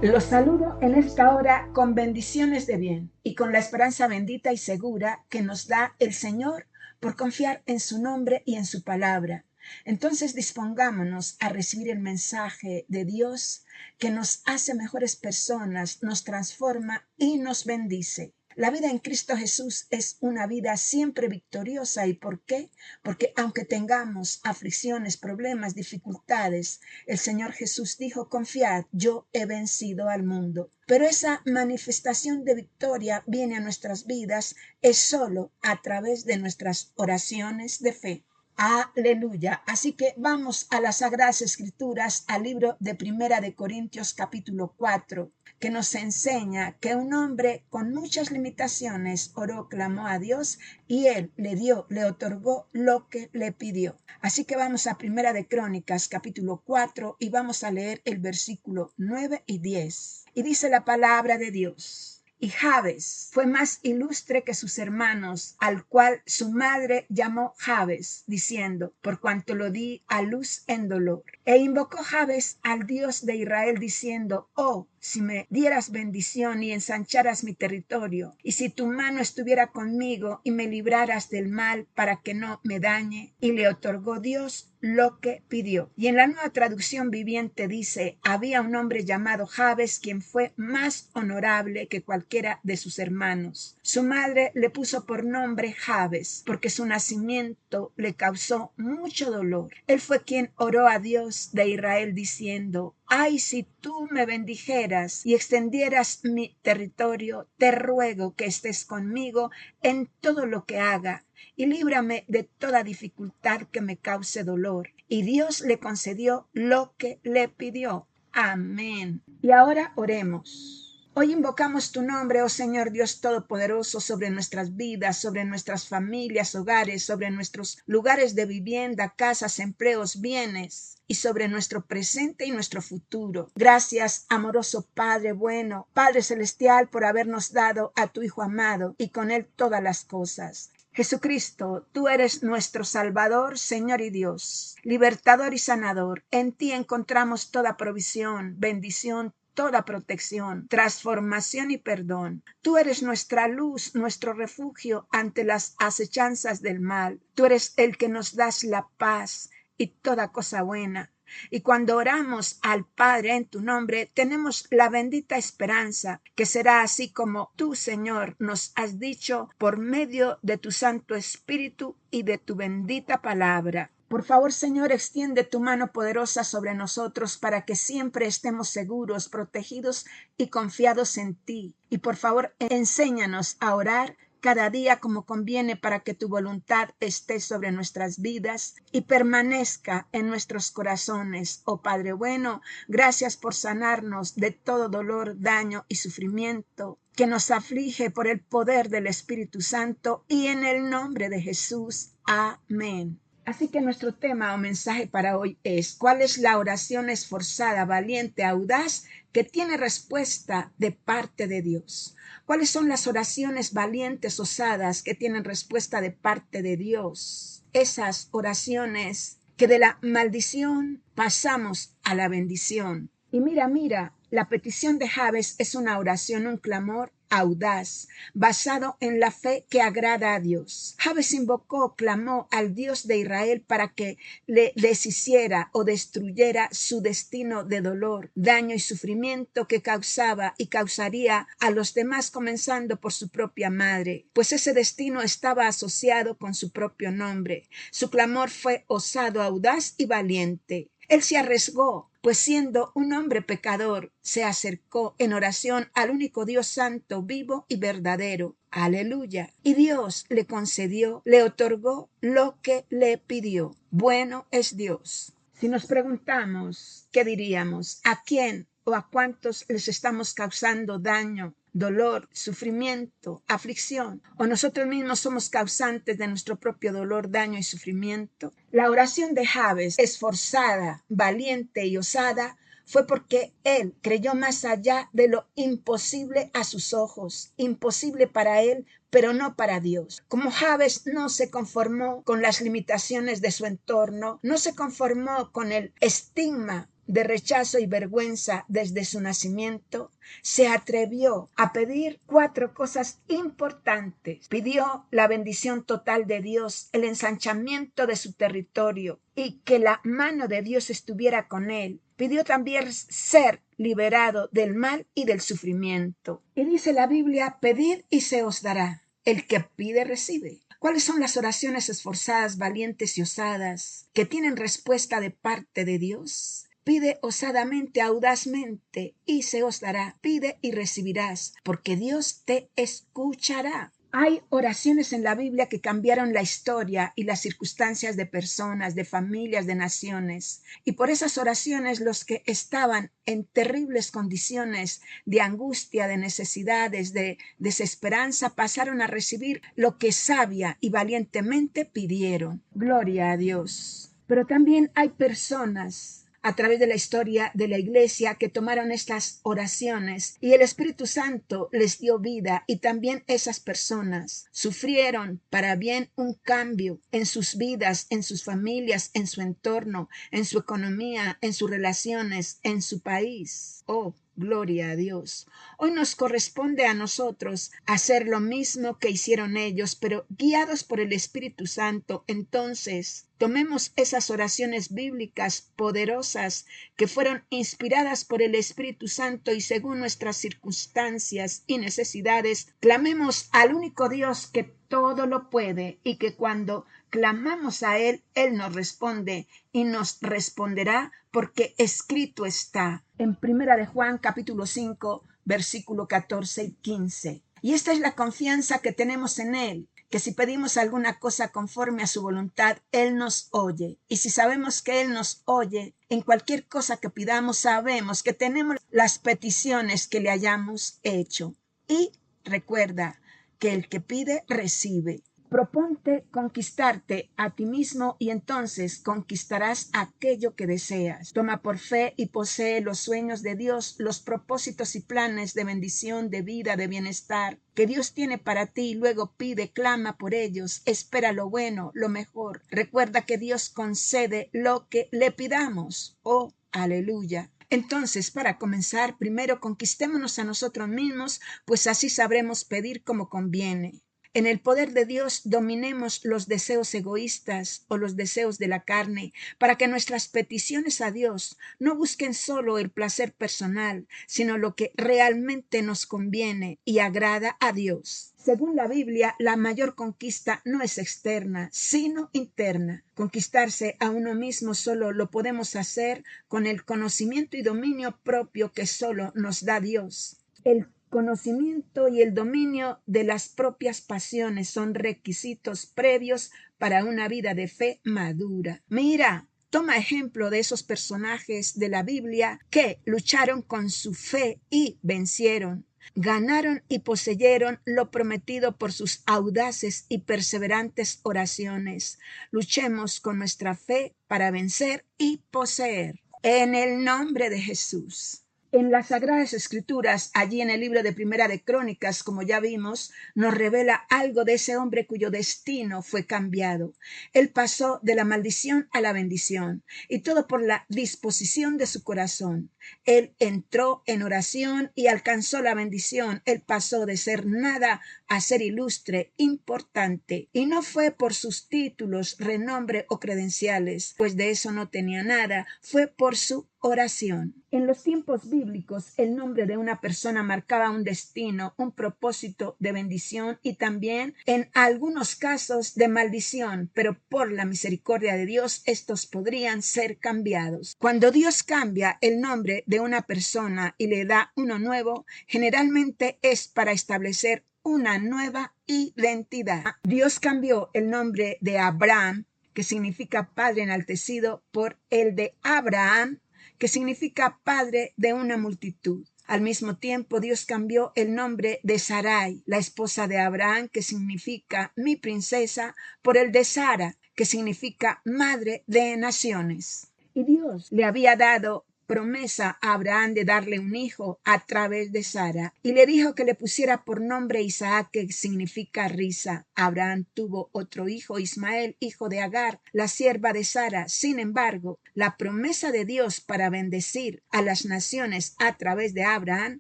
Los saludo en esta hora con bendiciones de bien y con la esperanza bendita y segura que nos da el Señor por confiar en su nombre y en su palabra. Entonces dispongámonos a recibir el mensaje de Dios que nos hace mejores personas, nos transforma y nos bendice. La vida en Cristo Jesús es una vida siempre victoriosa. ¿Y por qué? Porque aunque tengamos aflicciones, problemas, dificultades, el Señor Jesús dijo: confiad, yo he vencido al mundo. Pero esa manifestación de victoria viene a nuestras vidas es solo a través de nuestras oraciones de fe. Aleluya. Así que vamos a las Sagradas Escrituras, al libro de Primera de Corintios capítulo 4, que nos enseña que un hombre con muchas limitaciones oró, clamó a Dios y él le otorgó lo que le pidió. Así que vamos a Primera de Crónicas capítulo 4 y vamos a leer el versículo 9 y 10. Y dice la palabra de Dios: y Jabes fue más ilustre que sus hermanos, al cual su madre llamó Jabes, diciendo: por cuanto lo di a luz en dolor. E invocó Jabes al Dios de Israel, diciendo: oh, si me dieras bendición y ensancharas mi territorio, y si tu mano estuviera conmigo y me libraras del mal para que no me dañe. Y le otorgó Dios lo que pidió. Y en la Nueva Traducción Viviente dice: había un hombre llamado Jabes, quien fue más honorable que cualquiera de sus hermanos. Su madre le puso por nombre Jabes, porque su nacimiento le causó mucho dolor. Él fue quien oró a Dios de Israel diciendo: ay, si tú me bendijeras y extendieras mi territorio, te ruego que estés conmigo en todo lo que haga y líbrame de toda dificultad que me cause dolor. Y Dios le concedió lo que le pidió. Amén. Y ahora oremos. Hoy invocamos tu nombre, oh Señor Dios Todopoderoso, sobre nuestras vidas, sobre nuestras familias, hogares, sobre nuestros lugares de vivienda, casas, empleos, bienes, y sobre nuestro presente y nuestro futuro. Gracias, amoroso Padre bueno, Padre celestial, por habernos dado a tu Hijo amado y con él todas las cosas. Jesucristo, tú eres nuestro Salvador, Señor y Dios, libertador y sanador. En ti encontramos toda provisión, bendición, toda protección, transformación y perdón. Tú eres nuestra luz, nuestro refugio ante las acechanzas del mal. Tú eres el que nos das la paz y toda cosa buena. Y cuando oramos al Padre en tu nombre, tenemos la bendita esperanza que será así como tú, Señor, nos has dicho por medio de tu Santo Espíritu y de tu bendita palabra. Por favor, Señor, extiende tu mano poderosa sobre nosotros para que siempre estemos seguros, protegidos y confiados en ti. Y por favor, enséñanos a orar cada día como conviene para que tu voluntad esté sobre nuestras vidas y permanezca en nuestros corazones. Oh Padre bueno, gracias por sanarnos de todo dolor, daño y sufrimiento que nos aflige por el poder del Espíritu Santo y en el nombre de Jesús. Amén. Así que nuestro tema o mensaje para hoy es: ¿cuál es la oración esforzada, valiente, audaz que tiene respuesta de parte de Dios? ¿Cuáles son las oraciones valientes, osadas que tienen respuesta de parte de Dios? Esas oraciones que de la maldición pasamos a la bendición. Y mira, la petición de Jabes es una oración, un clamor audaz, basado en la fe que agrada a Dios. Jabes invocó, clamó al Dios de Israel para que le deshiciera o destruyera su destino de dolor, daño y sufrimiento que causaba y causaría a los demás, comenzando por su propia madre, pues ese destino estaba asociado con su propio nombre. Su clamor fue osado, audaz y valiente. Él se arriesgó, pues siendo un hombre pecador, se acercó en oración al único Dios santo, vivo y verdadero. Aleluya. Y Dios le concedió, le otorgó lo que le pidió. Bueno es Dios. Si nos preguntamos, ¿qué diríamos? ¿A quién o a cuántos les estamos causando daño, dolor, sufrimiento, aflicción? ¿O nosotros mismos somos causantes de nuestro propio dolor, daño y sufrimiento? La oración de Jabes, esforzada, valiente y osada, fue porque él creyó más allá de lo imposible a sus ojos, imposible para él, pero no para Dios. Como Jabes no se conformó con las limitaciones de su entorno, no se conformó con el estigma de rechazo y vergüenza desde su nacimiento, se atrevió a pedir 4 cosas importantes. Pidió la bendición total de Dios, el ensanchamiento de su territorio y que la mano de Dios estuviera con él. Pidió también ser liberado del mal y del sufrimiento. Y dice la Biblia, pedid y se os dará. El que pide, recibe. ¿Cuáles son las oraciones esforzadas, valientes y osadas que tienen respuesta de parte de Dios? Pide osadamente, audazmente, y se os dará. Pide y recibirás, porque Dios te escuchará. Hay oraciones en la Biblia que cambiaron la historia y las circunstancias de personas, de familias, de naciones. Y por esas oraciones los que estaban en terribles condiciones de angustia, de necesidades, de desesperanza, pasaron a recibir lo que sabia y valientemente pidieron. Gloria a Dios. Pero también hay personas a través de la historia de la iglesia que tomaron estas oraciones y el Espíritu Santo les dio vida, y también esas personas sufrieron para bien un cambio en sus vidas, en sus familias, en su entorno, en su economía, en sus relaciones, en su país. Oh, gloria a Dios. Hoy nos corresponde a nosotros hacer lo mismo que hicieron ellos, pero guiados por el Espíritu Santo. Entonces, tomemos esas oraciones bíblicas poderosas que fueron inspiradas por el Espíritu Santo y según nuestras circunstancias y necesidades, clamemos al único Dios que todo lo puede y que cuando clamamos a Él, Él nos responde y nos responderá porque escrito está en 1 de Juan capítulo 5 versículo 14 y 15. Y esta es la confianza que tenemos en Él, que si pedimos alguna cosa conforme a su voluntad, Él nos oye. Y si sabemos que Él nos oye, en cualquier cosa que pidamos, sabemos que tenemos las peticiones que le hayamos hecho. Y recuerda que el que pide, recibe. Proponte conquistarte a ti mismo y entonces conquistarás aquello que deseas. Toma por fe y posee los sueños de Dios, los propósitos y planes de bendición, de vida, de bienestar que Dios tiene para ti. Luego pide, clama por ellos, espera lo bueno, lo mejor. Recuerda que Dios concede lo que le pidamos. Oh, aleluya. Entonces, para comenzar, primero conquistémonos a nosotros mismos, pues así sabremos pedir como conviene. En el poder de Dios dominemos los deseos egoístas o los deseos de la carne, para que nuestras peticiones a Dios no busquen solo el placer personal, sino lo que realmente nos conviene y agrada a Dios. Según la Biblia, la mayor conquista no es externa, sino interna. Conquistarse a uno mismo solo lo podemos hacer con el conocimiento y dominio propio que solo nos da Dios. El conocimiento y el dominio de las propias pasiones son requisitos previos para una vida de fe madura. Mira, toma ejemplo de esos personajes de la Biblia que lucharon con su fe y vencieron. Ganaron y poseyeron lo prometido por sus audaces y perseverantes oraciones. Luchemos con nuestra fe para vencer y poseer. En el nombre de Jesús. En las Sagradas Escrituras, allí en el libro de Primera de Crónicas, como ya vimos, nos revela algo de ese hombre cuyo destino fue cambiado. Él pasó de la maldición a la bendición, y todo por la disposición de su corazón. Él entró en oración y alcanzó la bendición. Él pasó de ser nada a ser ilustre, importante, y no fue por sus títulos, renombre o credenciales, pues de eso no tenía nada, fue por su oración. En los tiempos bíblicos, el nombre de una persona marcaba un destino, un propósito de bendición y también, en algunos casos, de maldición, pero por la misericordia de Dios, estos podrían ser cambiados. Cuando Dios cambia el nombre de una persona y le da uno nuevo, generalmente es para establecer una nueva identidad. Dios cambió el nombre de Abraham, que significa padre enaltecido, por el de Abraham, que significa padre de una multitud. Al mismo tiempo, Dios cambió el nombre de Sarai, la esposa de Abraham, que significa mi princesa, por el de Sara, que significa madre de naciones. Y Dios le había dado promesa a Abraham de darle un hijo a través de Sara y le dijo que le pusiera por nombre Isaac, que significa risa. Abraham tuvo otro hijo, Ismael, hijo de Agar, la sierva de Sara. Sin embargo, la promesa de Dios para bendecir a las naciones a través de Abraham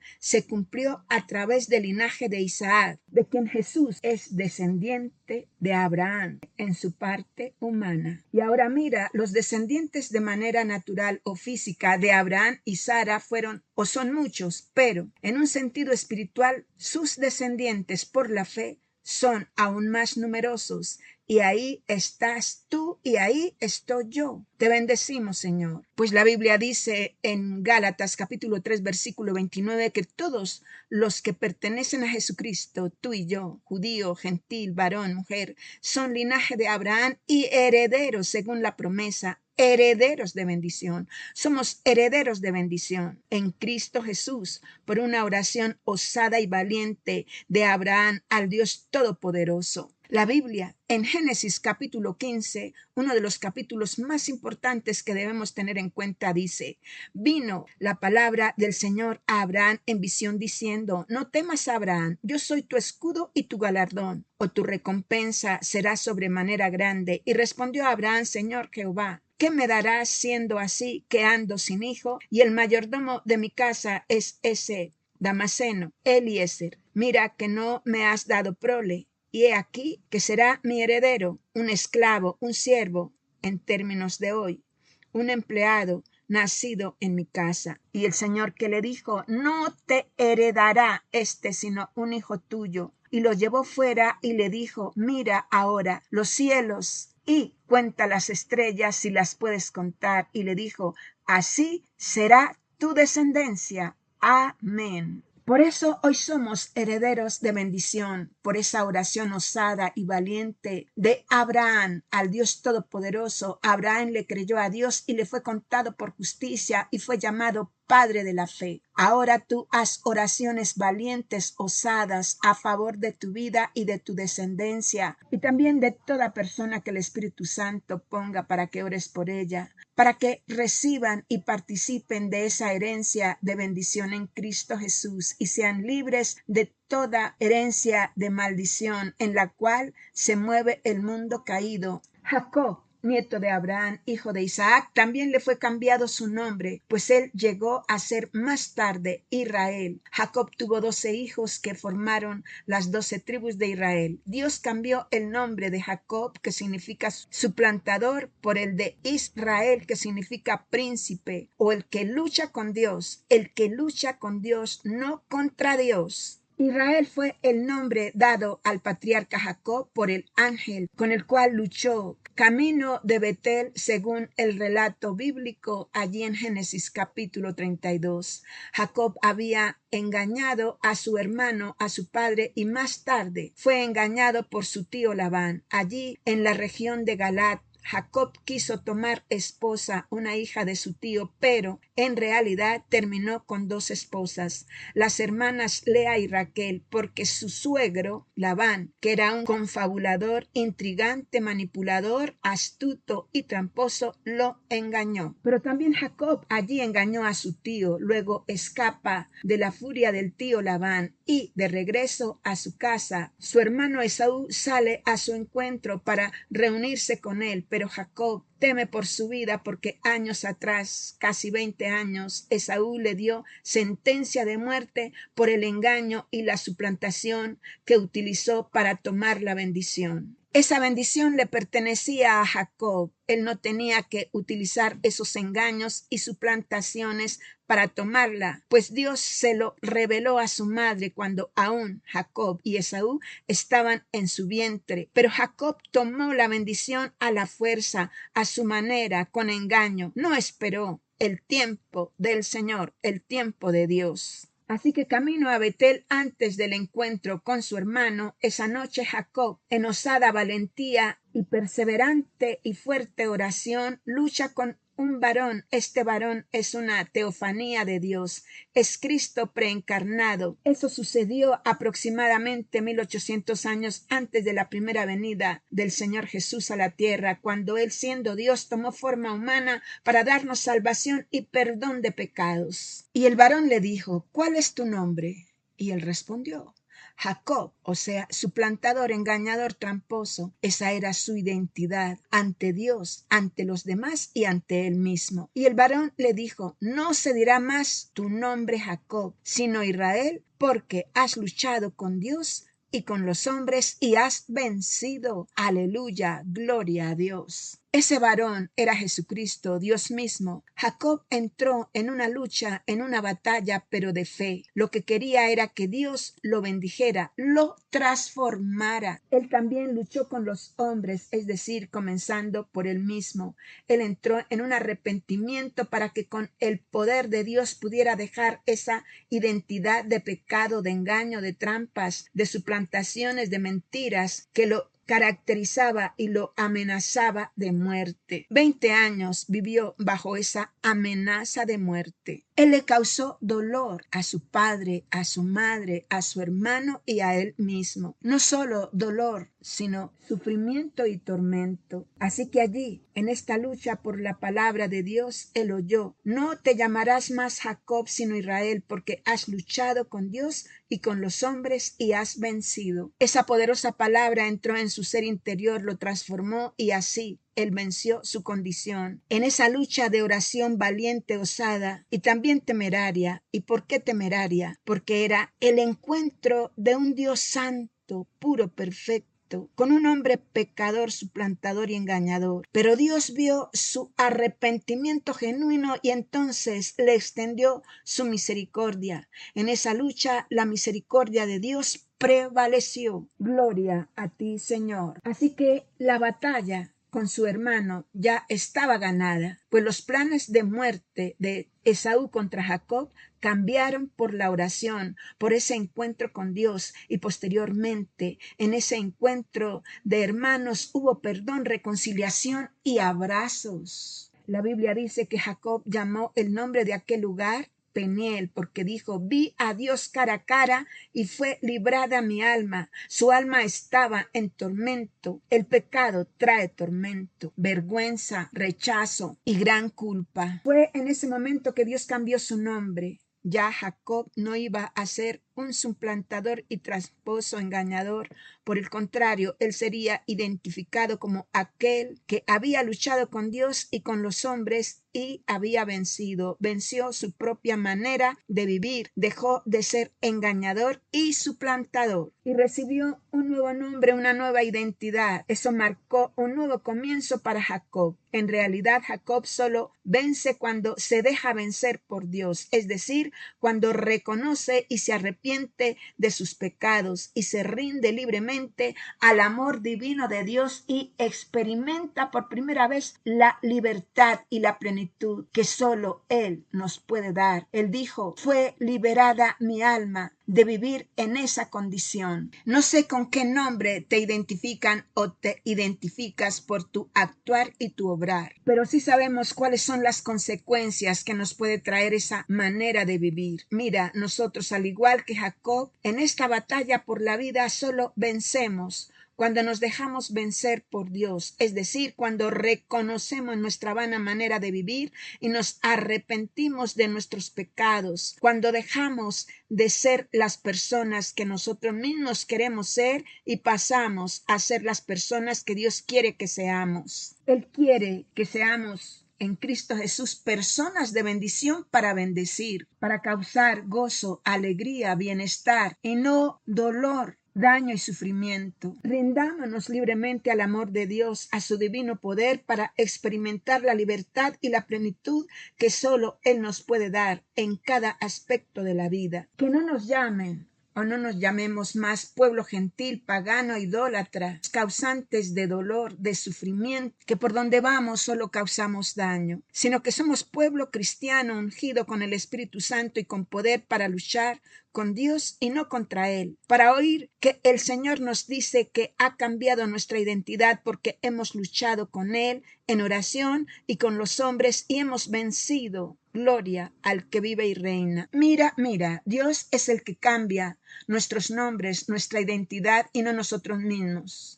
se cumplió a través del linaje de Isaac, de quien Jesús es descendiente de Abraham en su parte humana. Y ahora mira, los descendientes de manera natural o física de Abraham y Sara fueron o son muchos, pero en un sentido espiritual sus descendientes por la fe son aún más numerosos. Y ahí estás tú y ahí estoy yo. Te bendecimos, Señor. Pues la Biblia dice en Gálatas capítulo 3 versículo 29 que todos los que pertenecen a Jesucristo, tú y yo, judío, gentil, varón, mujer, son linaje de Abraham y herederos según la promesa, herederos de bendición. Somos herederos de bendición en Cristo Jesús por una oración osada y valiente de Abraham al Dios Todopoderoso. La Biblia, en Génesis capítulo 15, uno de los capítulos más importantes que debemos tener en cuenta, dice: vino la palabra del Señor a Abraham en visión diciendo: no temas, Abraham, yo soy tu escudo y tu galardón, o tu recompensa será sobremanera grande. Y respondió Abraham: Señor Jehová, ¿qué me darás siendo así que ando sin hijo? Y el mayordomo de mi casa es ese Damaseno, Eliezer. Mira que no me has dado prole. Y he aquí que será mi heredero, un esclavo, un siervo, en términos de hoy, un empleado nacido en mi casa. Y el Señor que le dijo: no te heredará sino un hijo tuyo. Y lo llevó fuera y le dijo: mira ahora los cielos y cuenta las estrellas si las puedes contar. Y le dijo: así será tu descendencia. Amén. Por eso hoy somos herederos de bendición, por esa oración osada y valiente de Abraham al Dios Todopoderoso. Abraham le creyó a Dios y le fue contado por justicia y fue llamado Padre de la fe. Ahora tú haz oraciones valientes, osadas, a favor de tu vida y de tu descendencia, y también de toda persona que el Espíritu Santo ponga para que ores por ella, para que reciban y participen de esa herencia de bendición en Cristo Jesús y sean libres de toda herencia de maldición en la cual se mueve el mundo caído. Jacob, nieto de Abraham, hijo de Isaac, también le fue cambiado su nombre, pues él llegó a ser más tarde Israel. Jacob tuvo 12 hijos que formaron las 12 tribus de Israel. Dios cambió el nombre de Jacob, que significa suplantador, por el de Israel, que significa príncipe, o el que lucha con Dios. El que lucha con Dios, no contra Dios. Israel fue el nombre dado al patriarca Jacob por el ángel con el cual luchó camino de Betel, según el relato bíblico allí en Génesis capítulo 32. Jacob había engañado a su hermano, a su padre, y más tarde fue engañado por su tío Labán. Allí en la región de Galaad, Jacob quiso tomar esposa una hija de su tío, pero en realidad terminó con 2 esposas, las hermanas Lea y Raquel, porque su suegro, Labán, que era un confabulador, intrigante, manipulador, astuto y tramposo, lo engañó. Pero también Jacob allí engañó a su tío, luego escapa de la furia del tío Labán y de regreso a su casa, su hermano Esaú sale a su encuentro para reunirse con él, pero Jacob teme por su vida porque años atrás, casi 20 años, Esaú le dio sentencia de muerte por el engaño y la suplantación que utilizó para tomar la bendición. Esa bendición le pertenecía a Jacob. Él no tenía que utilizar esos engaños y suplantaciones para tomarla, pues Dios se lo reveló a su madre cuando aún Jacob y Esaú estaban en su vientre. Pero Jacob tomó la bendición a la fuerza, a su manera, con engaño. No esperó el tiempo del Señor, el tiempo de Dios. Así que camino a Betel antes del encuentro con su hermano, esa noche Jacob, en osada valentía y perseverante y fuerte oración, lucha con un varón. Este varón es una teofanía de Dios, es Cristo preencarnado. Eso sucedió aproximadamente 1800 años antes de la primera venida del Señor Jesús a la tierra, cuando Él, siendo Dios, tomó forma humana para darnos salvación y perdón de pecados. Y el varón le dijo: ¿cuál es tu nombre? Y él respondió: Jacob, o sea, suplantador, engañador, tramposo. Esa era su identidad ante Dios, ante los demás y ante él mismo. Y el varón le dijo: no se dirá más tu nombre Jacob, sino Israel, porque has luchado con Dios y con los hombres y has vencido. Aleluya, gloria a Dios. Ese varón era Jesucristo, Dios mismo. Jacob entró en una lucha, en una batalla, pero de fe. Lo que quería era que Dios lo bendijera, lo transformara. Él también luchó con los hombres, es decir, comenzando por él mismo. Él entró en un arrepentimiento para que con el poder de Dios pudiera dejar esa identidad de pecado, de engaño, de trampas, de suplantaciones, de mentiras que lo caracterizaba y lo amenazaba de muerte. 20 años vivió bajo esa amenaza de muerte. Él le causó dolor a su padre, a su madre, a su hermano y a él mismo. No solo dolor, sino sufrimiento y tormento. Así que allí, en esta lucha por la palabra de Dios, él oyó: no te llamarás más Jacob, sino Israel, porque has luchado con Dios y con los hombres y has vencido. Esa poderosa palabra entró en su ser interior, lo transformó y así él venció su condición. En esa lucha de oración valiente, osada y también temeraria. ¿Y por qué temeraria? Porque era el encuentro de un Dios santo, puro, perfecto, con un hombre pecador, suplantador y engañador. Pero Dios vio su arrepentimiento genuino y entonces le extendió su misericordia. En esa lucha, la misericordia de Dios prevaleció. Gloria a ti, Señor. Así que la batalla con su hermano ya estaba ganada, pues los planes de muerte de Esaú contra Jacob cambiaron por la oración, por ese encuentro con Dios, y posteriormente en ese encuentro de hermanos hubo perdón, reconciliación y abrazos. La Biblia dice que Jacob llamó el nombre de aquel lugar Peniel, porque dijo: vi a Dios cara a cara y fue librada mi alma. Su alma estaba en tormento. El pecado trae tormento, vergüenza, rechazo y gran culpa. Fue en ese momento que Dios cambió su nombre. Ya Jacob no iba a ser un suplantador y tramposo engañador. Por el contrario, él sería identificado como aquel que había luchado con Dios y con los hombres y había vencido. Venció su propia manera de vivir, dejó de ser engañador y suplantador y recibió un nuevo nombre, una nueva identidad. Eso marcó un nuevo comienzo para Jacob. En realidad, Jacob solo vence cuando se deja vencer por Dios, es decir, cuando reconoce y se arrepiente de sus pecados y se rinde libremente al amor divino de Dios y experimenta por primera vez la libertad y la plenitud que solo Él nos puede dar. Él dijo: fue liberada mi alma de vivir en esa condición. No sé con qué nombre te identifican o te identificas por tu actuar y tu obrar, pero sí sabemos cuáles son las consecuencias que nos puede traer esa manera de vivir. Mira, nosotros, al igual que Jacob, en esta batalla por la vida solo vencemos cuando nos dejamos vencer por Dios, es decir, cuando reconocemos nuestra vana manera de vivir y nos arrepentimos de nuestros pecados, cuando dejamos de ser las personas que nosotros mismos queremos ser y pasamos a ser las personas que Dios quiere que seamos. Él quiere que seamos en Cristo Jesús personas de bendición para bendecir, para causar gozo, alegría, bienestar y no dolor, daño y sufrimiento. Rindámonos libremente al amor de Dios, a su divino poder, para experimentar la libertad y la plenitud que solo Él nos puede dar en cada aspecto de la vida. Que no nos llamen o no nos llamemos más pueblo gentil, pagano, idólatra, causantes de dolor, de sufrimiento, que por donde vamos solo causamos daño, sino que somos pueblo cristiano ungido con el Espíritu Santo y con poder para luchar con Dios y no contra Él, para oír que el Señor nos dice que ha cambiado nuestra identidad porque hemos luchado con Él en oración y con los hombres y hemos vencido. Gloria al que vive y reina. Mira, mira, Dios es el que cambia nuestros nombres, nuestra identidad y no nosotros mismos.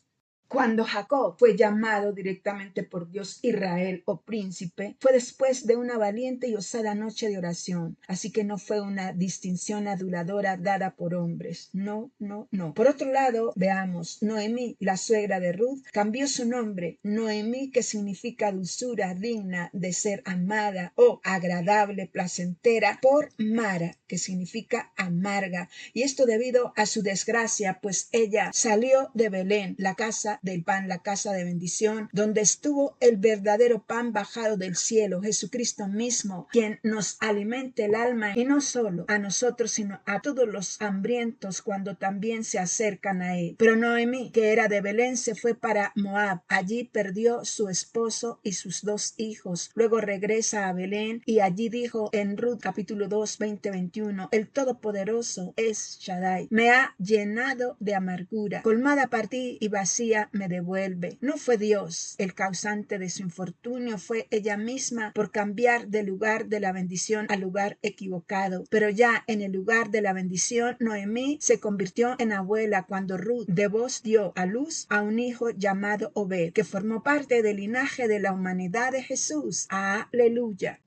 Cuando Jacob fue llamado directamente por Dios Israel o príncipe, fue después de una valiente y osada noche de oración. Así que no fue una distinción aduladora dada por hombres. No, no, no. Por otro lado, veamos, Noemí, la suegra de Ruth, cambió su nombre. Noemí, que significa dulzura, digna de ser amada o agradable, placentera, por Mara, que significa amarga. Y esto debido a su desgracia, pues ella salió de Belén, la casa del pan, la casa de bendición, donde estuvo el verdadero pan bajado del cielo, Jesucristo mismo, quien nos alimenta el alma y no solo a nosotros, sino a todos los hambrientos cuando también se acercan a él. Pero Noemí, que era de Belén, se fue para Moab. Allí perdió su esposo y sus 2 hijos. Luego regresa a Belén y allí dijo en Ruth capítulo 2, 20-21, el Todopoderoso es Shaddai. Me ha llenado de amargura. Colmada partí y vacía me devuelve. No fue Dios el causante de su infortunio, fue ella misma por cambiar del lugar de la bendición al lugar equivocado. Pero ya en el lugar de la bendición, Noemí se convirtió en abuela cuando Ruth de Boz dio a luz a un hijo llamado Obed, que formó parte del linaje de la humanidad de Jesús. Aleluya.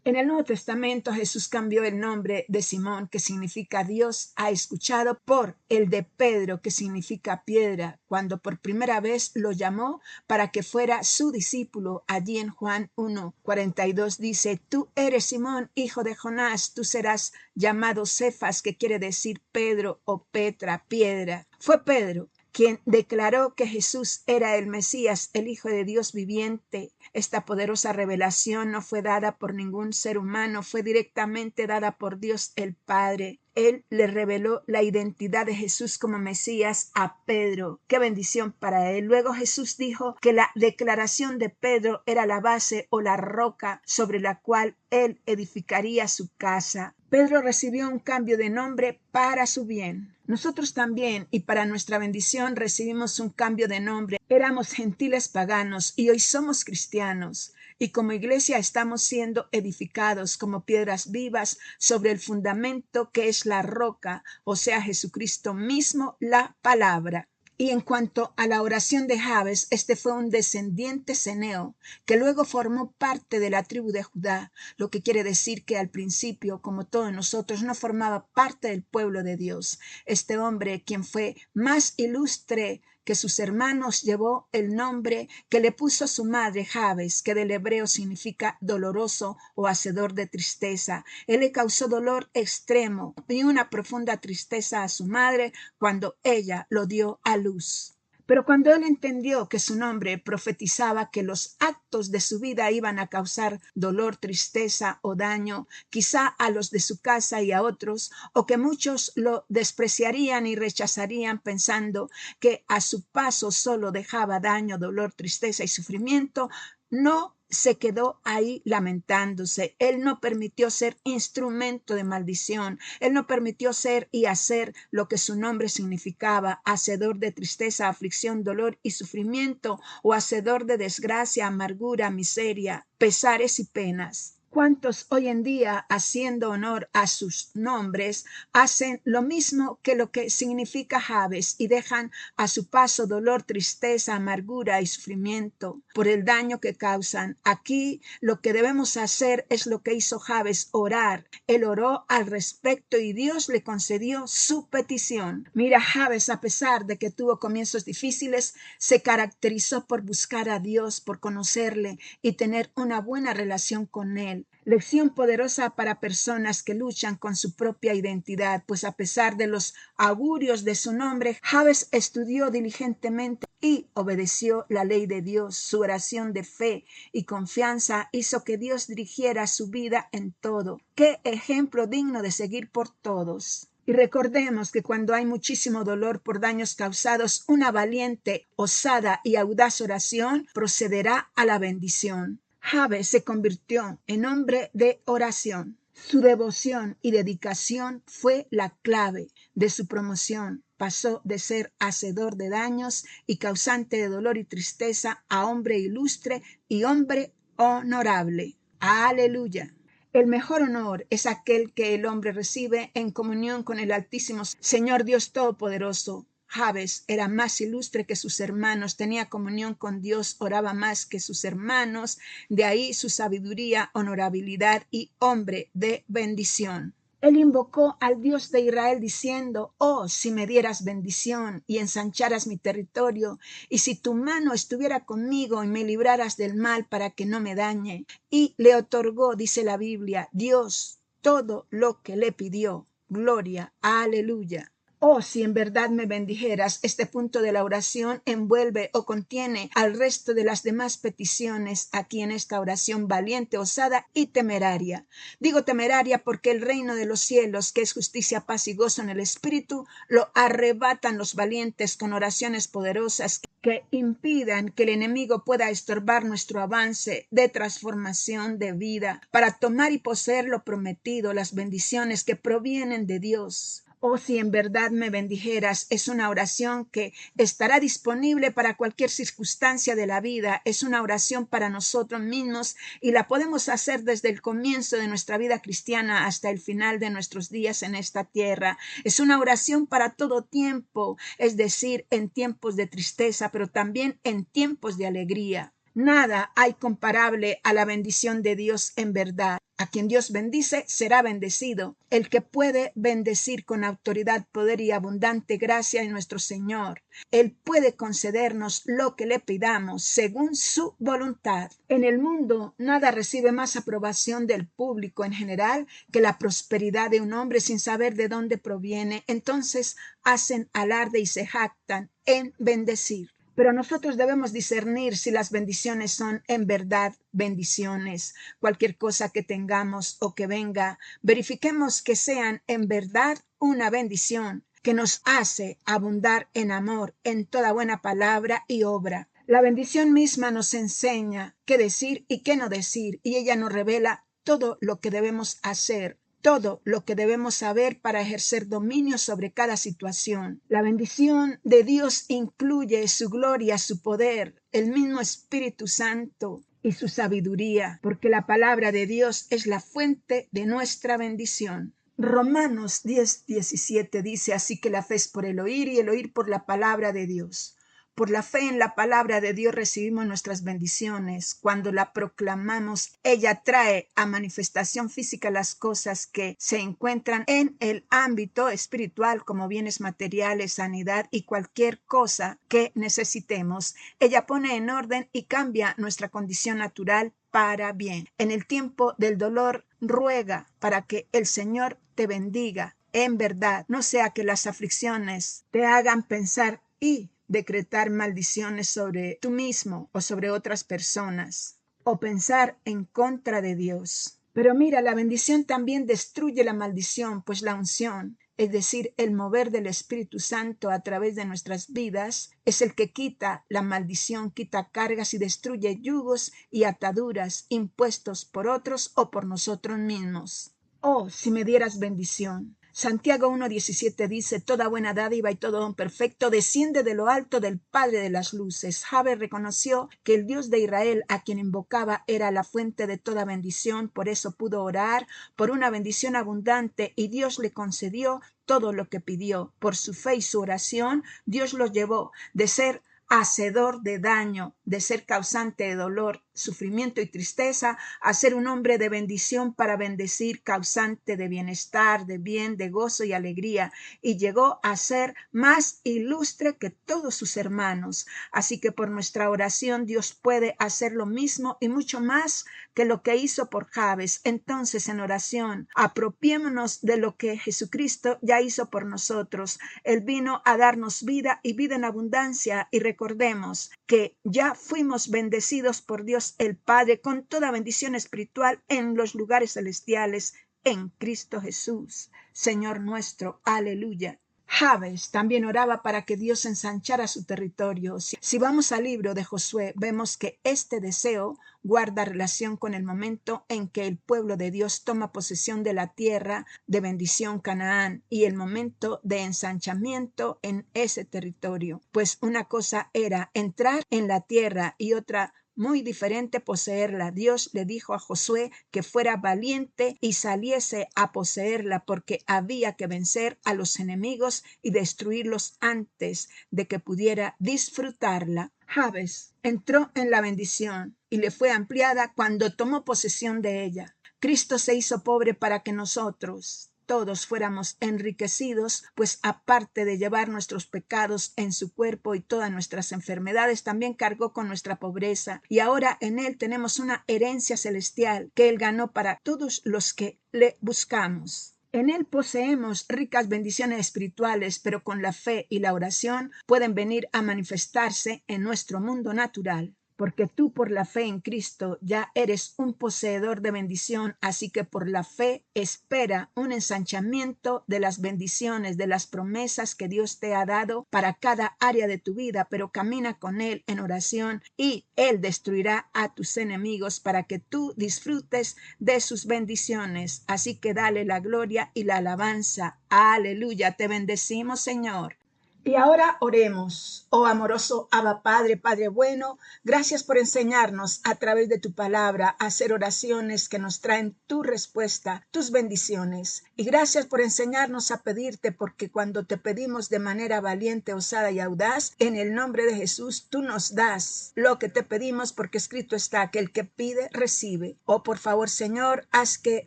En el Nuevo Testamento Jesús cambió el nombre de Simón, que significa Dios ha escuchado, por el de Pedro, que significa piedra, cuando por primera vez lo llamó para que fuera su discípulo. Allí en Juan 1:42 dice, tú eres Simón, hijo de Jonás, tú serás llamado Cefas, que quiere decir Pedro o Petra, piedra. Fue Pedro quien declaró que Jesús era el Mesías, el Hijo de Dios viviente. Esta poderosa revelación no fue dada por ningún ser humano, fue directamente dada por Dios el Padre. Él le reveló la identidad de Jesús como Mesías a Pedro. ¡Qué bendición para él! Luego Jesús dijo que la declaración de Pedro era la base o la roca sobre la cual él edificaría su casa. Pedro recibió un cambio de nombre para su bien. Nosotros también, y para nuestra bendición, recibimos un cambio de nombre. Éramos gentiles paganos y hoy somos cristianos. Y como iglesia estamos siendo edificados como piedras vivas sobre el fundamento que es la roca, o sea, Jesucristo mismo, la palabra. Y en cuanto a la oración de Jabes, este fue un descendiente ceneo, que luego formó parte de la tribu de Judá, lo que quiere decir que al principio, como todos nosotros, no formaba parte del pueblo de Dios. Este hombre, quien fue más ilustre que sus hermanos, llevó el nombre que le puso su madre Jabes, que del hebreo significa doloroso o hacedor de tristeza. Él le causó dolor extremo y una profunda tristeza a su madre cuando ella lo dio a luz. Pero cuando él entendió que su nombre profetizaba que los actos de su vida iban a causar dolor, tristeza o daño, quizá a los de su casa y a otros, o que muchos lo despreciarían y rechazarían pensando que a su paso solo dejaba daño, dolor, tristeza y sufrimiento, no se quedó ahí lamentándose. Él no permitió ser instrumento de maldición. Él no permitió ser y hacer lo que su nombre significaba, hacedor de tristeza, aflicción, dolor y sufrimiento, o hacedor de desgracia, amargura, miseria, pesares y penas. ¿Cuántos hoy en día, haciendo honor a sus nombres, hacen lo mismo que lo que significa Jabes y dejan a su paso dolor, tristeza, amargura y sufrimiento por el daño que causan? Aquí lo que debemos hacer es lo que hizo Jabes, orar. Él oró al respecto y Dios le concedió su petición. Mira, Jabes, a pesar de que tuvo comienzos difíciles, se caracterizó por buscar a Dios, por conocerle y tener una buena relación con él. Lección poderosa para personas que luchan con su propia identidad, pues a pesar de los augurios de su nombre, Jabes estudió diligentemente y obedeció la ley de Dios. Su oración de fe y confianza hizo que Dios dirigiera su vida en todo. ¡Qué ejemplo digno de seguir por todos! Y recordemos que cuando hay muchísimo dolor por daños causados, una valiente, osada y audaz oración procederá a la bendición. Jabes se convirtió en hombre de oración. Su devoción y dedicación fue la clave de su promoción. Pasó de ser hacedor de daños y causante de dolor y tristeza a hombre ilustre y hombre honorable. Aleluya. El mejor honor es aquel que el hombre recibe en comunión con el Altísimo Señor Dios Todopoderoso. Jabes era más ilustre que sus hermanos, tenía comunión con Dios, oraba más que sus hermanos, de ahí su sabiduría, honorabilidad y hombre de bendición. Él invocó al Dios de Israel diciendo, oh, si me dieras bendición y ensancharas mi territorio, y si tu mano estuviera conmigo y me libraras del mal para que no me dañe. Y le otorgó, dice la Biblia, Dios todo lo que le pidió. Gloria, aleluya. Oh, si en verdad me bendijeras, este punto de la oración envuelve o contiene al resto de las demás peticiones aquí en esta oración valiente, osada y temeraria. Digo temeraria porque el reino de los cielos, que es justicia, paz y gozo en el Espíritu, lo arrebatan los valientes con oraciones poderosas que impidan que el enemigo pueda estorbar nuestro avance de transformación de vida para tomar y poseer lo prometido, las bendiciones que provienen de Dios. Oh, si en verdad me bendijeras, es una oración que estará disponible para cualquier circunstancia de la vida. Es una oración para nosotros mismos y la podemos hacer desde el comienzo de nuestra vida cristiana hasta el final de nuestros días en esta tierra. Es una oración para todo tiempo, es decir, en tiempos de tristeza, pero también en tiempos de alegría. Nada hay comparable a la bendición de Dios en verdad. A quien Dios bendice será bendecido. El que puede bendecir con autoridad, poder y abundante gracia en nuestro Señor. Él puede concedernos lo que le pidamos según su voluntad. En el mundo nada recibe más aprobación del público en general que la prosperidad de un hombre sin saber de dónde proviene. Entonces hacen alarde y se jactan en bendecir. Pero nosotros debemos discernir si las bendiciones son en verdad bendiciones. Cualquier cosa que tengamos o que venga, verifiquemos que sean en verdad una bendición que nos hace abundar en amor, en toda buena palabra y obra. La bendición misma nos enseña qué decir y qué no decir, y ella nos revela todo lo que debemos hacer, todo lo que debemos saber para ejercer dominio sobre cada situación. La bendición de Dios incluye su gloria, su poder, el mismo Espíritu Santo y su sabiduría, porque la palabra de Dios es la fuente de nuestra bendición. Romanos 10:17 dice, así que la fe es por el oír y el oír por la palabra de Dios. Por la fe en la palabra de Dios recibimos nuestras bendiciones. Cuando la proclamamos, ella trae a manifestación física las cosas que se encuentran en el ámbito espiritual como bienes materiales, sanidad y cualquier cosa que necesitemos. Ella pone en orden y cambia nuestra condición natural para bien. En el tiempo del dolor, ruega para que el Señor te bendiga. En verdad, no sea que las aflicciones te hagan pensar y decretar maldiciones sobre tú mismo o sobre otras personas, o pensar en contra de Dios. Pero mira, la bendición también destruye la maldición, pues la unción, es decir, el mover del Espíritu Santo a través de nuestras vidas, es el que quita la maldición, quita cargas y destruye yugos y ataduras impuestos por otros o por nosotros mismos. Oh, si me dieras bendición. Santiago 1:17 dice, toda buena dádiva y todo don perfecto desciende de lo alto del Padre de las luces. Jabes reconoció que el Dios de Israel a quien invocaba era la fuente de toda bendición, por eso pudo orar por una bendición abundante y Dios le concedió todo lo que pidió. Por su fe y su oración, Dios los llevó de ser hacedor de daño, de ser causante de dolor, sufrimiento y tristeza, a ser un hombre de bendición para bendecir, causante de bienestar, de bien, de gozo y alegría, y llegó a ser más ilustre que todos sus hermanos. Así que por nuestra oración Dios puede hacer lo mismo y mucho más que lo que hizo por Jabes. Entonces en oración apropiémonos de lo que Jesucristo ya hizo por nosotros. Él vino a darnos vida y vida en abundancia, y recordemos que ya fuimos bendecidos por Dios el Padre con toda bendición espiritual en los lugares celestiales en Cristo Jesús, Señor nuestro. Aleluya. Jabes también oraba para que Dios ensanchara su territorio. Si vamos al libro de Josué, vemos que este deseo guarda relación con el momento en que el pueblo de Dios toma posesión de la tierra de bendición Canaán y el momento de ensanchamiento en ese territorio. Pues una cosa era entrar en la tierra y otra muy diferente poseerla. Dios le dijo a Josué que fuera valiente y saliese a poseerla porque había que vencer a los enemigos y destruirlos antes de que pudiera disfrutarla. Jabes entró en la bendición y le fue ampliada cuando tomó posesión de ella. Cristo se hizo pobre para que nosotros todos fuéramos enriquecidos, pues aparte de llevar nuestros pecados en su cuerpo y todas nuestras enfermedades, también cargó con nuestra pobreza. Y ahora en él tenemos una herencia celestial que él ganó para todos los que le buscamos. En él poseemos ricas bendiciones espirituales, pero con la fe y la oración pueden venir a manifestarse en nuestro mundo natural. Porque tú por la fe en Cristo ya eres un poseedor de bendición, así que por la fe espera un ensanchamiento de las bendiciones, de las promesas que Dios te ha dado para cada área de tu vida, pero camina con Él en oración y Él destruirá a tus enemigos para que tú disfrutes de sus bendiciones. Así que dale la gloria y la alabanza. Aleluya, te bendecimos, Señor. Y ahora oremos. Oh amoroso Abba Padre, Padre bueno, gracias por enseñarnos a través de tu palabra a hacer oraciones que nos traen tu respuesta, tus bendiciones. Y gracias por enseñarnos a pedirte, porque cuando te pedimos de manera valiente, osada y audaz, en el nombre de Jesús, tú nos das lo que te pedimos, porque escrito está que el que pide, recibe. Oh, por favor, Señor, haz que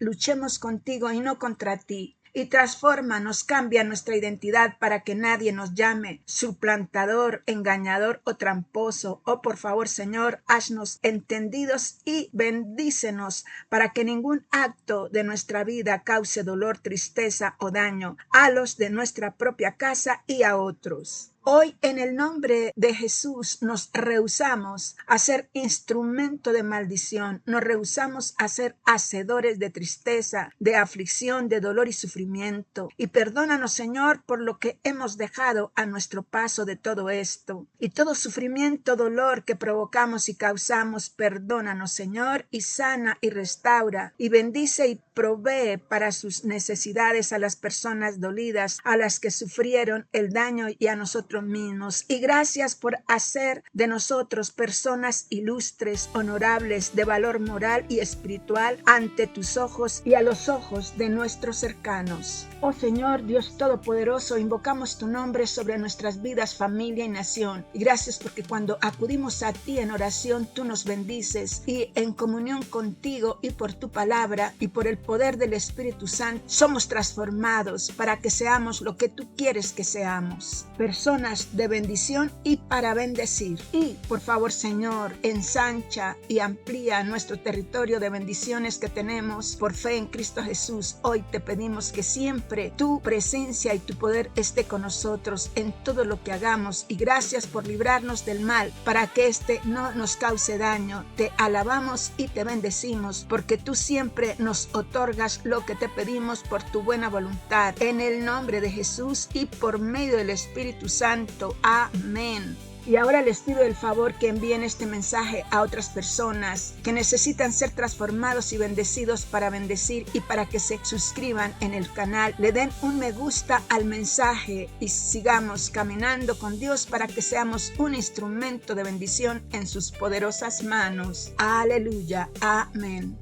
luchemos contigo y no contra ti. Y transfórmanos, cambia nuestra identidad para que nadie nos llame suplantador, engañador o tramposo. Oh, por favor, Señor, haznos entendidos y bendícenos para que ningún acto de nuestra vida cause dolor, tristeza o daño a los de nuestra propia casa y a otros. Hoy, en el nombre de Jesús, nos rehusamos a ser instrumento de maldición, nos rehusamos a ser hacedores de tristeza, de aflicción, de dolor y sufrimiento. Y perdónanos, Señor, por lo que hemos dejado a nuestro paso de todo esto. Y todo sufrimiento, dolor que provocamos y causamos, perdónanos, Señor, y sana y restaura, y bendice y provee para sus necesidades a las personas dolidas, a las que sufrieron el daño y a nosotros mismos. Y gracias por hacer de nosotros personas ilustres, honorables, de valor moral y espiritual ante tus ojos y a los ojos de nuestros cercanos. Oh Señor, Dios Todopoderoso, invocamos tu nombre sobre nuestras vidas, familia y nación. Y gracias porque cuando acudimos a ti en oración, tú nos bendices, y en comunión contigo y por tu palabra y por el poder del Espíritu Santo, somos transformados para que seamos lo que tú quieres que seamos. Personas de bendición y para bendecir. Y por favor, Señor, ensancha y amplía nuestro territorio de bendiciones que tenemos por fe en Cristo Jesús. Hoy te pedimos que siempre tu presencia y tu poder esté con nosotros en todo lo que hagamos, y gracias por librarnos del mal para que éste no nos cause daño. Te alabamos y te bendecimos porque tú siempre nos otorgas lo que te pedimos por tu buena voluntad. En el nombre de Jesús y por medio del Espíritu Santo. Amén. Y ahora les pido el favor que envíen este mensaje a otras personas que necesitan ser transformados y bendecidos para bendecir, y para que se suscriban en el canal, le den un me gusta al mensaje y sigamos caminando con Dios para que seamos un instrumento de bendición en sus poderosas manos. Aleluya. Amén.